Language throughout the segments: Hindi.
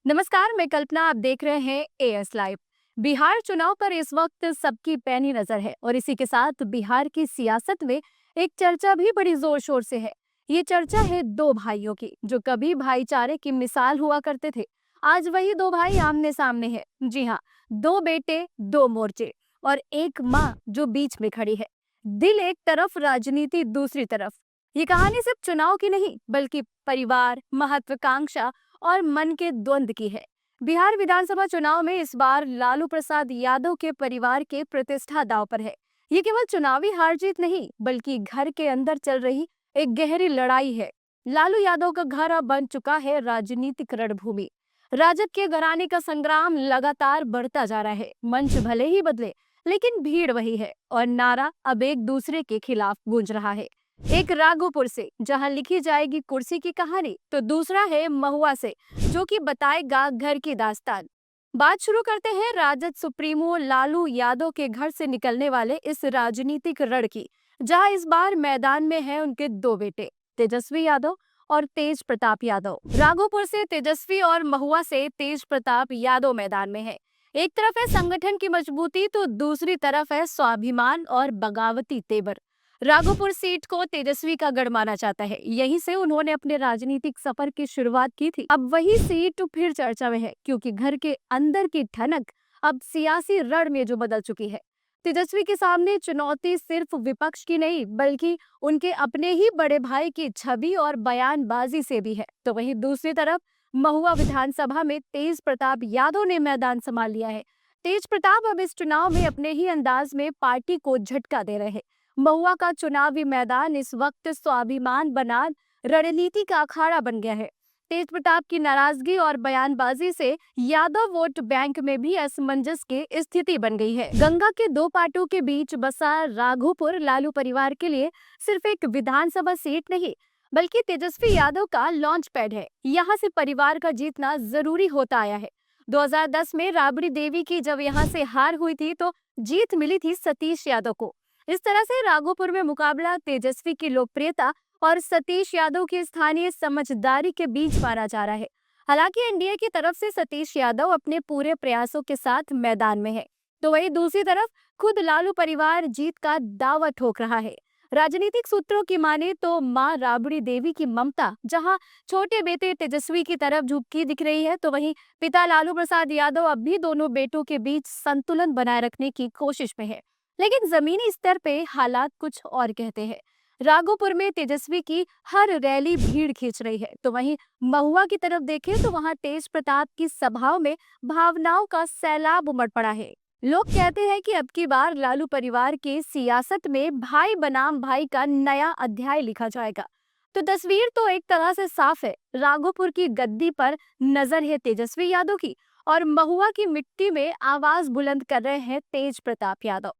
नमस्कार, मैं कल्पना। आप देख रहे हैं एएस लाइव। बिहार चुनाव पर इस वक्त सबकी पैनी नजर है और इसी के साथ बिहार की सियासत में एक चर्चा भी बड़ी जोर शोर से है। ये चर्चा है दो भाइयों की जो कभी भाईचारे की मिसाल हुआ करते थे। आज वही दो भाई आमने सामने हैं। जी हाँ, दो बेटे, दो मोर्चे और एक माँ जो बीच में खड़ी है। दिल एक तरफ, राजनीति दूसरी तरफ। ये कहानी सिर्फ चुनाव की नहीं बल्कि परिवार, महत्वाकांक्षा और मन के द्वंद की है। बिहार विधानसभा चुनाव में इस बार लालू प्रसाद यादव के परिवार के प्रतिष्ठा दांव पर है। ये केवल चुनावी हार जीत नहीं बल्कि घर के अंदर चल रही एक गहरी लड़ाई है। लालू यादव का घर अब बन चुका है राजनीतिक रणभूमि। राजद के घराने का संग्राम लगातार बढ़ता जा रहा है। मंच भले ही बदले लेकिन भीड़ वही है और नारा अब एक दूसरे के खिलाफ गूंज रहा है। एक राघोपुर से जहां लिखी जाएगी कुर्सी की कहानी, तो दूसरा है महुआ से जो कि बताएगा घर की दास्तान। बात शुरू करते हैं राजद सुप्रीमो लालू यादव के घर से निकलने वाले इस राजनीतिक रण की, जहां इस बार मैदान में है उनके दो बेटे तेजस्वी यादव और तेज प्रताप यादव। राघोपुर से तेजस्वी और महुआ से तेज प्रताप यादव मैदान में है। एक तरफ है संगठन की मजबूती तो दूसरी तरफ है स्वाभिमान और बगावती तेवर। राघोपुर सीट को तेजस्वी का गढ़ माना जाता है। यहीं से उन्होंने अपने राजनीतिक सफर की शुरुआत की थी। अब वही सीट फिर चर्चा में है क्योंकि घर के अंदर की ठनक अब सियासी रण में जो बदल चुकी है। तेजस्वी के सामने चुनौती सिर्फ विपक्ष की नहीं बल्कि उनके अपने ही बड़े भाई की छवि और बयानबाजी से भी है। तो वहीं दूसरी तरफ महुआ विधानसभा में तेज प्रताप यादव ने मैदान संभाल लिया है। तेज प्रताप अब इस चुनाव में अपने ही अंदाज में पार्टी को झटका दे रहे हैं। महुआ का चुनावी मैदान इस वक्त स्वाभिमान बनाम रणनीति का अखाड़ा बन गया है। तेज प्रताप की नाराजगी और बयानबाजी से यादव वोट बैंक में भी असमंजस की स्थिति बन गई है। गंगा के दो पाटों के बीच बसा राघोपुर लालू परिवार के लिए सिर्फ एक विधानसभा सीट नहीं बल्कि तेजस्वी यादव का लॉन्च पैड है। यहाँ से परिवार का जीतना जरूरी होता आया है। 2010 में राबड़ी देवी की जब यहाँ से हार हुई थी तो जीत मिली थी सतीश यादव को। इस तरह से राघोपुर में मुकाबला तेजस्वी की लोकप्रियता और सतीश यादव की स्थानीय समझदारी के बीच मारा जा रहा है। हालांकि एनडीए की तरफ से सतीश यादव अपने पूरे प्रयासों के साथ मैदान में है, तो वहीं दूसरी तरफ खुद लालू परिवार जीत का दावा ठोक रहा है। राजनीतिक सूत्रों की माने तो मां राबड़ी देवी की ममता जहां छोटे बेटे तेजस्वी की तरफ झुकी दिख रही है, तो वहीं पिता लालू प्रसाद यादव अब भी दोनों बेटों के बीच संतुलन बनाए रखने की कोशिश में है। लेकिन जमीनी स्तर पे हालात कुछ और कहते हैं। राघोपुर में तेजस्वी की हर रैली भीड़ खींच रही है, तो वहीं महुआ की तरफ देखें तो वहां तेज प्रताप की सभाओं में भावनाओं का सैलाब उमड़ पड़ा है। लोग कहते हैं कि अब की बार लालू परिवार के सियासत में भाई बनाम भाई का नया अध्याय लिखा जाएगा। तो तस्वीर तो एक तरह से साफ है। राघोपुर की गद्दी पर नजर है तेजस्वी यादव की और महुआ की मिट्टी में आवाज बुलंद कर रहे हैं तेज प्रताप यादव।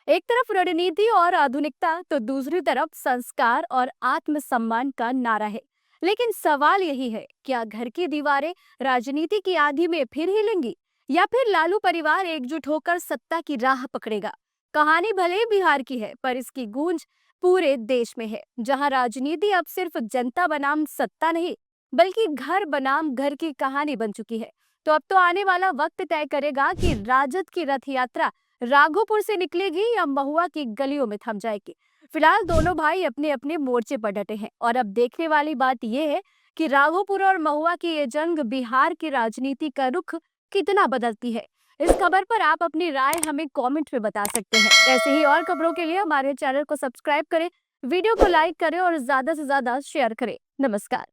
एक तरफ रणनीति और आधुनिकता तो दूसरी तरफ संस्कार और आत्मसम्मान का नारा है। लेकिन सवाल यही है, क्या घर की दीवारें राजनीति की आंधी में फिर हिलेंगी या फिर लालू परिवार एकजुट होकर सत्ता की राह पकड़ेगा? कहानी भले ही बिहार की है पर इसकी गूंज पूरे देश में है, जहां राजनीति अब सिर्फ जनता बनाम सत्ता नहीं बल्कि घर बनाम घर की कहानी बन चुकी है। तो अब तो आने वाला वक्त तय करेगा कि राजद की रथ यात्रा राघोपुर से निकलेगी या महुआ की गलियों में थम जाएगी। फिलहाल दोनों भाई अपने अपने मोर्चे पर डटे हैं और अब देखने वाली बात यह है कि राघोपुर और महुआ की ये जंग बिहार की राजनीति का रुख कितना बदलती है। इस खबर पर आप अपनी राय हमें कमेंट में बता सकते हैं। ऐसे ही और खबरों के लिए हमारे चैनल को सब्सक्राइब करें, वीडियो को लाइक करें और ज्यादा से ज्यादा शेयर करें। नमस्कार।